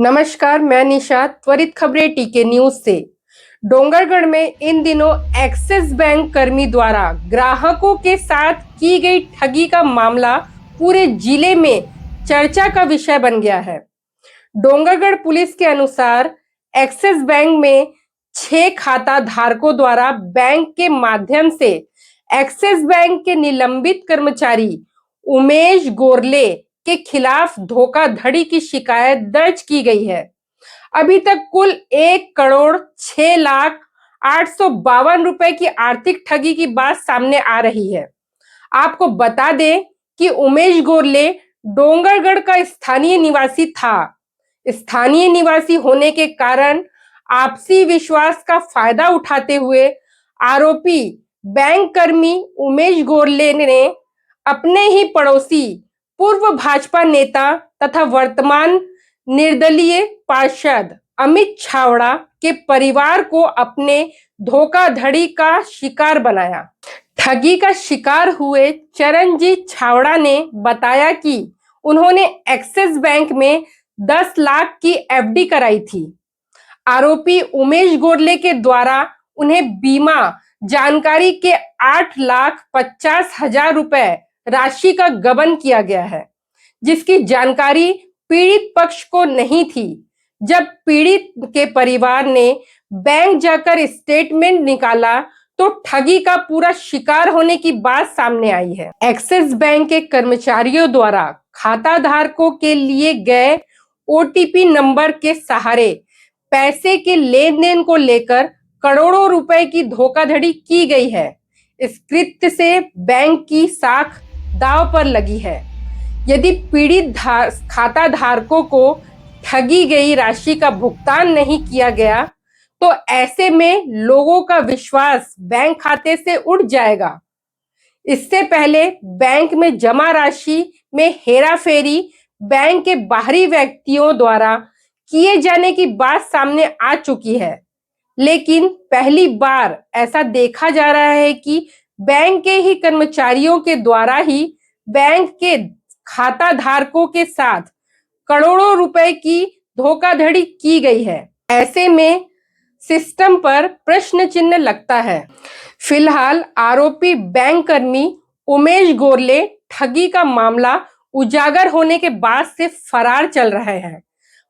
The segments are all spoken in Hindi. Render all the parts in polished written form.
नमस्कार, मैं निशा। त्वरित खबरें टीके न्यूज से। डोंगरगढ़ में इन दिनों एक्सिस बैंक कर्मी द्वारा ग्राहकों के साथ की गई ठगी का मामला पूरे जिले में चर्चा का विषय बन गया है। डोंगरगढ़ पुलिस के अनुसार एक्सिस बैंक में 6 खाता धारकों द्वारा बैंक के माध्यम से एक्सिस बैंक के निलंबित कर्मचारी उमेश गोरले के खिलाफ धोखाधड़ी की शिकायत दर्ज की गई है। अभी तक कुल 1,06,08,52 रुपए की आर्थिक ठगी की बात सामने आ रही है। आपको बता दें कि उमेश गोरले डोंगरगढ़ का स्थानीय निवासी था। स्थानीय निवासी होने के कारण आपसी विश्वास का फायदा उठाते हुए आरोपी बैंक कर्मी उमेश गोरले ने अपने ही पड़ोसी पूर्व भाजपा नेता तथा वर्तमान निर्दलीय पार्षद अमित छावड़ा के परिवार को अपने धोखाधड़ी का शिकार बनाया। ठगी का शिकार हुए चरणजीत छावड़ा ने बताया कि उन्होंने एक्सिस बैंक में 10 लाख की एफडी कराई थी। आरोपी उमेश गोरले के द्वारा उन्हें बीमा जानकारी के 8,50,000 रुपए राशि का गबन किया गया है, जिसकी जानकारी पीड़ित पक्ष को नहीं थी। जब पीड़ित के परिवार ने बैंक जाकर स्टेटमेंट निकाला तो ठगी का पूरा शिकार होने की बात सामने आई है। एक्सिस बैंक के कर्मचारियों द्वारा खाता धारकों के लिए गए ओटीपी नंबर के सहारे पैसे के लेन देन को लेकर करोड़ों रुपए की धोखाधड़ी की गई है। इस कृत्य से बैंक की साख दांव पर लगी है। यदि पीड़ित खाता धारकों को ठगी गई राशि का भुगतान नहीं किया गया तो ऐसे में लोगों का विश्वास बैंक खाते से उठ जाएगा। इससे पहले बैंक में जमा राशि में हेराफेरी बैंक के बाहरी व्यक्तियों द्वारा किए जाने की बात सामने आ चुकी है, लेकिन पहली बार ऐसा देखा जा रहा है कि बैंक के ही कर्मचारियों के द्वारा ही बैंक के खाता धारकों के साथ करोड़ों रुपए की धोखाधड़ी की गई है। ऐसे में सिस्टम पर प्रश्न चिन्ह लगता है। फिलहाल आरोपी बैंक कर्मी उमेश गोरले ठगी का मामला उजागर होने के बाद से फरार चल रहे हैं।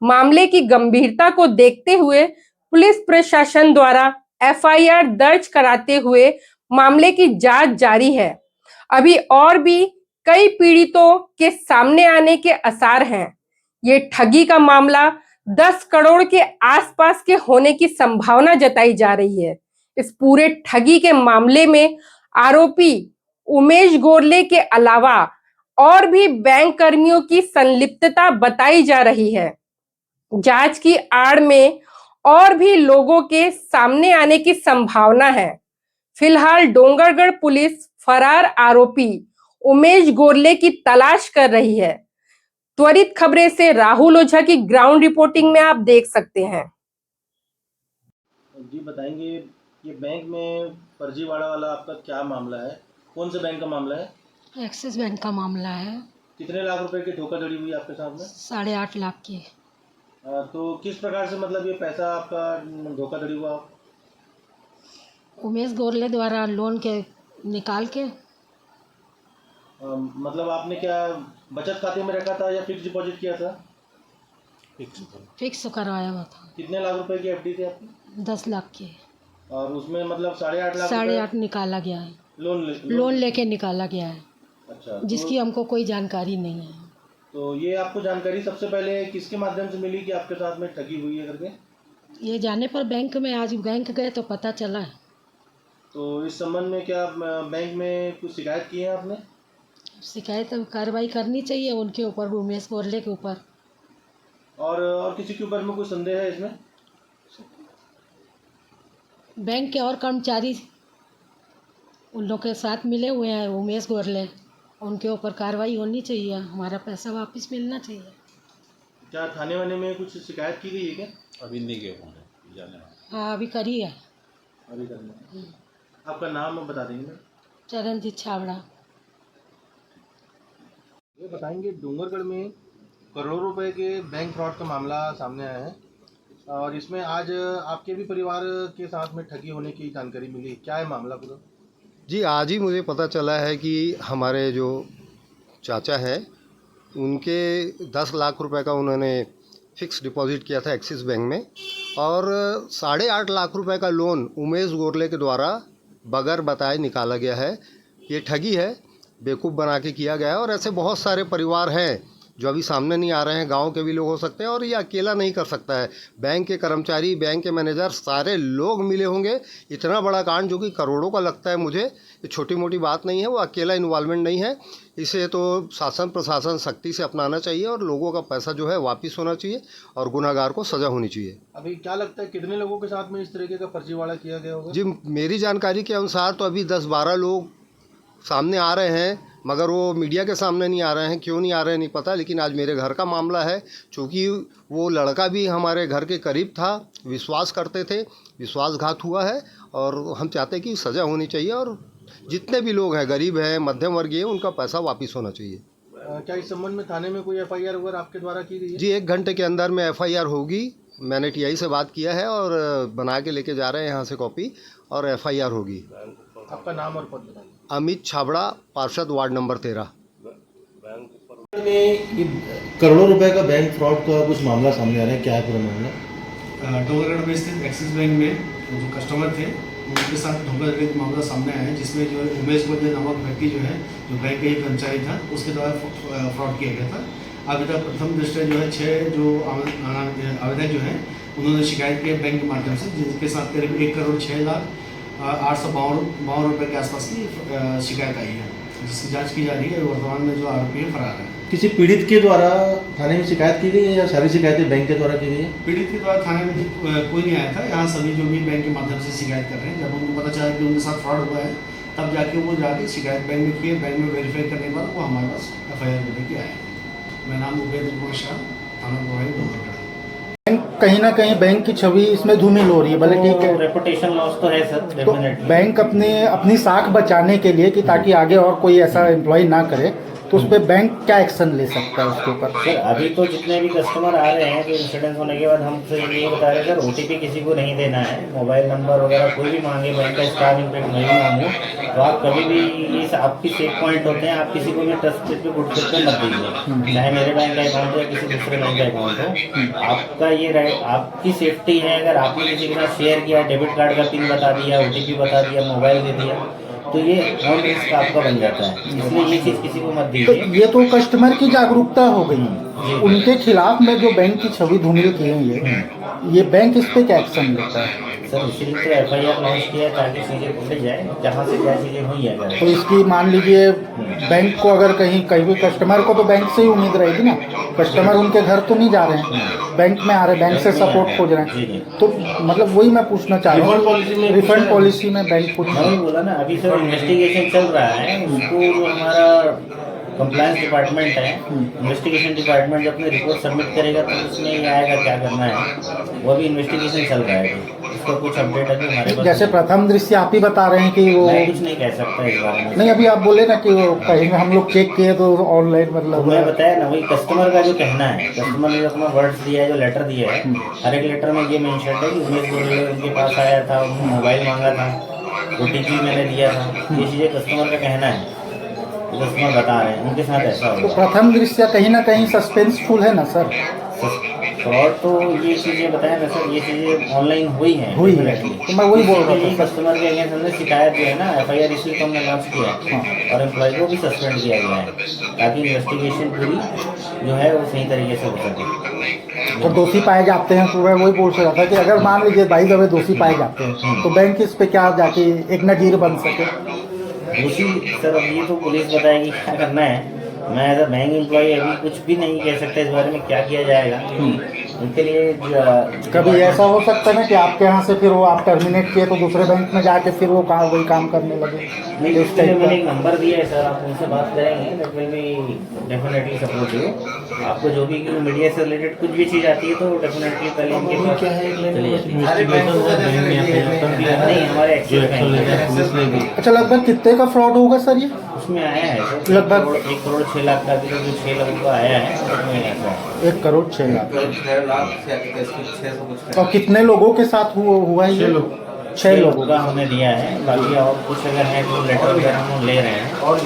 मामले की गंभीरता को देखते हुए पुलिस प्रशासन द्वारा एफआईआर दर्ज कराते हुए मामले की जांच जारी है। अभी और भी कई पीड़ितों के सामने आने के आसार हैं। ये ठगी का मामला 10 करोड़ के आसपास के होने की संभावना जताई जा रही है। इस पूरे ठगी के मामले में आरोपी उमेश गोरले के अलावा और भी बैंक कर्मियों की संलिप्तता बताई जा रही है। जांच की आड़ में और भी लोगों के सामने आने की संभावना है। फिलहाल डोंगरगढ़ पुलिस फरार आरोपी उमेश गोरले की तलाश कर रही है। त्वरित खबरें से राहुल ओझा की ग्राउंड रिपोर्टिंग में आप देख सकते हैं। जी बताएंगे, ये बैंक में फर्जीवाड़ा वाला आपका क्या मामला है? कौन से बैंक का मामला है? एक्सिस बैंक का मामला है। कितने लाख रुपए की धोखाधड़ी हुई आपके साथ में? 8.5 लाख की। तो किस प्रकार से मतलब ये पैसा आपका धोखाधड़ी हुआ? उमेश गोरले द्वारा लोन के निकाल के मतलब आपने क्या बचत खाते में रखा था या फिक्स डिपॉजिट किया था? फिक्स करवाया हुआ था। कितने लाख रुपए की एफडी थी आपकी? 10 लाख की। और उसमें मतलब 8.5 लाख 8.5 निकाला गया है। लोन लेके निकाला गया है। अच्छा, जिसकी हमको कोई जानकारी नहीं है। तो ये आपको जानकारी सबसे पहले किसके माध्यम से मिली कि आपके साथ में ठगी हुई है करके? ये जाने पर बैंक में आज बैंक गए तो पता चला है। तो इस संबंध में क्या बैंक में कुछ शिकायत की है आपने? शिकायत कार्रवाई करनी चाहिए उनके ऊपर, उमेश गोरले के ऊपर। और किसी के ऊपर में कोई संदेह है इसमें? बैंक के और कर्मचारी उन लोग के साथ मिले हुए हैं, उमेश गोरले। उनके ऊपर कार्रवाई होनी चाहिए, हमारा पैसा वापस मिलना चाहिए। क्या थाने वाने में कुछ शिकायत की गई है क्या? अभी नहीं गए होंगे जाने। हाँ, अभी करी है। अभी करना है। आपका नाम बता देंगे? चरणजीत छावड़ा। ये बताएंगे, डूंगरगढ़ में करोड़ों रुपए के बैंक फ्रॉड का मामला सामने आया है और इसमें आज आपके भी परिवार के साथ में ठगी होने की जानकारी मिली। क्या है मामला पूरा? जी, आज ही मुझे पता चला है कि हमारे जो चाचा हैं उनके 10 लाख रुपए का उन्होंने फ़िक्स डिपॉज़िट किया था एक्सिस बैंक में और 8.5 लाख रुपए का लोन उमेश गोरले के द्वारा बगैर बताए निकाला गया है। ये ठगी है, बेवकूफ़ बना के किया गया है और ऐसे बहुत सारे परिवार हैं जो अभी सामने नहीं आ रहे हैं। गांव के भी लोग हो सकते हैं और ये अकेला नहीं कर सकता है। बैंक के कर्मचारी, बैंक के मैनेजर, सारे लोग मिले होंगे। इतना बड़ा कांड जो कि करोड़ों का लगता है मुझे, ये छोटी मोटी बात नहीं है। वो अकेला इन्वॉल्वमेंट नहीं है। इसे तो शासन प्रशासन सख्ती से अपनाना चाहिए और लोगों का पैसा जो है वापस होना चाहिए और गुनहगार को सज़ा होनी चाहिए। अभी क्या लगता है कितने लोगों के साथ में इस तरीके का फर्जीवाड़ा किया गया होगा? जी, मेरी जानकारी के अनुसार तो अभी 10-12 लोग सामने आ रहे हैं, मगर वो मीडिया के सामने नहीं आ रहे हैं। क्यों नहीं आ रहे हैं नहीं पता, लेकिन आज मेरे घर का मामला है। चूँकि वो लड़का भी हमारे घर के करीब था, विश्वास करते थे, विश्वासघात हुआ है और हम चाहते हैं कि सज़ा होनी चाहिए और जितने भी लोग हैं, गरीब हैं, मध्यम वर्गीय, उनका पैसा वापस होना चाहिए। क्या इस संबंध में थाने में कोई FIR वगैरह आपके द्वारा की गई है? जी, 1 घंटे के अंदर में FIR होगी। मैंने TI से बात किया है और बना के लेके जा रहे हैं यहाँ से कॉपी और FIR होगी। आपका नाम और पद बताइए। अमित छाबड़ा, पार्षद, वार्ड नंबर 13। में ये करोड़ों रुपए का बैंक फ्रॉड का कुछ मामला सामने आ रहा है, क्या है पूरा मामला? डोंगरगढ़ में स्थित एक्सिस बैंक में जो कस्टमर थे उनके साथ धोखाधड़ी का मामला सामने आया है, जिसमें जो उमेश गोरले नामक व्यक्ति जो है, जो बैंक का ही कर्मचारी था, उसके द्वारा फ्रॉड किया गया था। अभी तक प्रथम दृष्टया जो है 6 जो आवेदक जो हैं उन्होंने शिकायत की बैंक के माध्यम से, जिसके साथ करीब 1,06,0852 रुपये के आसपास की शिकायत आई है, जिसकी जांच की जा रही है। वर्तमान में जो आरोपी है फरार है। किसी पीड़ित के द्वारा थाने में शिकायत की गई है या सारी शिकायतें बैंक के द्वारा की गई है? पीड़ित के द्वारा थाने में कोई नहीं आया था। यहाँ सभी जो भी बैंक के माध्यम से शिकायत कर रहे हैं, जब उनको पता चला कि उनके साथ फ्रॉड हुआ है, तब जाके वो जाके शिकायत बैंक में किए। बैंक में वेरीफाई करने के बाद वो हमारे पास FIR लेके आए हैं। मेरा नाम उपेंद्र कुमार शाह, थाना प्रभारी डोंगरगढ़। कहीं ना कहीं बैंक की छवि इसमें धूमिल हो रही है। भले ठीक है, रेपुटेशन लॉस तो है सर, तो डेफिनेटली। बैंक अपनी साख बचाने के लिए कि ताकि आगे और कोई ऐसा एम्प्लॉय ना करे, तो उस पर बैंक क्या एक्शन ले सकता है उसके ऊपर? सर अभी तो जितने भी कस्टमर आ रहे हैं, जो इंसिडेंट होने के बाद हमसे ये बता रहे हैं सर, OTP किसी को नहीं देना है। मोबाइल नंबर वगैरह कोई भी मांगे, बैंक का स्टार इम्पैक्ट नहीं मांगो, तो आप कभी भी ये आपकी सेफ पॉइंट होते हैं, आप किसी को भी ट्रस्ट पे गुड करके मत दीजिए। चाहे मेरे बैंक का अकाउंट हो या किसी दूसरे बैंक का अकाउंट हो, आपका ये राइट, आपकी सेफ्टी है। अगर आपने किसी के साथ शेयर किया, डेबिट कार्ड का पिन बता दिया, OTP बता दिया, मोबाइल दे दिया, तो ये ऑन रिस्क आपका बन जाता है। इसलिए ये चीज़ किसी को मत तो दीजिए। ये तो कस्टमर की जागरूकता हो गई। उनके खिलाफ में जो बैंक की छवि धूमिल की हुई है, ये बैंक इस पे क्या एक्शन लेता है? सर इसीलिए तो FIR लॉन्च किया है, ताकि चीज़ें खुल जाए, जहाँ से क्या चीज़ें हुई है। तो इसकी मान लीजिए बैंक को अगर कहीं भी कस्टमर को तो बैंक से ही उम्मीद रहेगी ना। कस्टमर उनके घर तो नहीं जा रहे हैं, बैंक में आ रहे हैं, बैंक से सपोर्ट खोज रहे हैं। तो मतलब वही मैं पूछना चाह रहा हूँ, रिफंड पॉलिसी में बैंक कुछ मैंने बोला ना, अभी सर इन्वेस्टिगेशन चल रहा है। उसको जो हमारा कंप्लायंस डिपार्टमेंट है, इन्वेस्टिगेशन डिपार्टमेंट जो अपनी रिपोर्ट सबमिट करेगा, तो उसमें ये आएगा क्या करना है। वो अभी इन्वेस्टिगेशन चल रहा है, उसका कुछ अपडेट अभी हमारे पास। जैसे प्रथम दृष्टि आप ही बता रहे हैं कि वो, मैं कुछ नहीं कह सकता इस बारे में। नहीं, अभी आप बोले ना कि वो कहीं हम लोग चेक किए तो ऑनलाइन, मतलब मैं बताया ना, वही कस्टमर का जो कहना है, कस्टमर ने जो अपना वर्ड्स दिया है, जो लेटर दिया है, हर एक लेटर में ये मेंशन है कि उमेश गोरले उनके पास आया था, उन्होंने मोबाइल मांगा था, OTP मैंने दिया था। ये चीज़ें कस्टमर का कहना है, कस्टमर बता रहे हैं, उनके साथ ऐसा तो होगा। प्रथम दृष्टया कहीं ना कहीं सस्पेंसफुल है ना सर? फ्रॉड तो ये चीज़ें बताया ना सर, ये चीज़ें ऑनलाइन हुई हैं। हुई है, तो मैं वही बोल रहा था। कस्टमर के अगेंस्ट हमने शिकायत जो है ना, FIR इसलिए तो हमने लॉन्च किया और एम्प्लॉय को भी सस्पेंड किया गया है, ताकि इन्वेस्टिगेशन पूरी जो है वो सही तरीके से हो सके। तो दोषी पाए जाते हैं, तो मैं वही बोल रहा था कि अगर मान लीजिए बाई द वे दोषी पाए जाते हैं, तो बैंक इस पे क्या जाके एक नजीर बन सके? उसी सर, अब ये तो पुलिस बताएगी क्या करना है। मैं एज अ बैंक एम्प्लॉय अभी कुछ भी नहीं कह सकता इस बारे में, क्या किया जाएगा। उनके लिए कभी ऐसा हो सकता है ना कि आपके यहाँ से फिर वो आप टर्मिनेट किए तो दूसरे बैंक में जाके फिर वो वही काम करने लगे? नहीं, उसके लिए मैंने एक नंबर दिया है सर, आप उनसे बात करेंगे, that will be definitely support you. आपको जो भी मीडिया से रिलेटेड कुछ भी चीज़ आती है तो डेफिनेटली पहले उनके पास चली जाती है। नहीं, हमारे एक्सिस बैंक। अच्छा, लगभग कितने का फ्रॉड होगा सर ये? उसमें आया है सर, लगभग 1,06,00,000 का अभी तक जो 6 लोगों का आया है उसमें ऐसा है। 1,06,00,000। और कितने लोगों के साथ हुआ है ये? 6 लोगों का हमने दिया है, बाकी और कुछ अगर है तो लेटर वगैरह हम ले रहे हैं और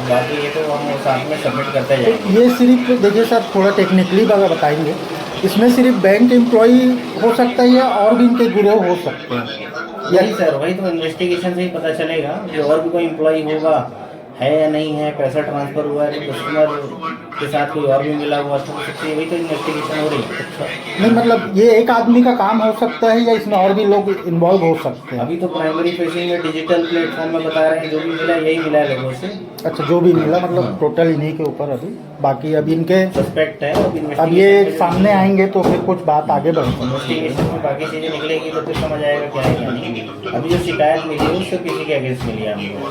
बाकी ये तो हम साथ में सबमिट करते जाएंगे। ये सिर्फ देखिए सर, थोड़ा टेक्निकली अगर बताएंगे, इसमें सिर्फ बैंक एम्प्लॉई हो सकता है या और भी इनके गिरोह हो सकते हैं? यही सर, वही तो इन्वेस्टिगेशन से ही पता चलेगा कि और भी कोई एम्प्लॉई होगा, है या नहीं है, पैसा ट्रांसफ़र हुआ है तो कस्टमर के साथ कोई और भी मिला हुआ था, सबसे वही तो इन्वेस्टिगेशन हो रही है। नहीं मतलब ये एक आदमी का काम हो सकता है या इसमें और भी लोग इन्वॉल्व हो सकते हैं? अभी तो प्राइमरी फेसिंग में डिजिटल प्लेटफॉर्म में बता रहे हैं, जो भी मिला यही मिला है लोगों से। अच्छा, जो भी मिला मतलब टोटल इन्हीं के ऊपर अभी, बाकी अभी इनके सस्पेक्ट है। अब ये सामने आएंगे तो फिर कुछ बात आगे बढ़ेगी। इन्वेस्टिगेशन में बाकी चीज़ें निकलेगी तो फिर समझ आएगा क्या है क्या नहीं। अभी जो शिकायत मिली है उससे किसी के अगेंस्ट मिली है हमको।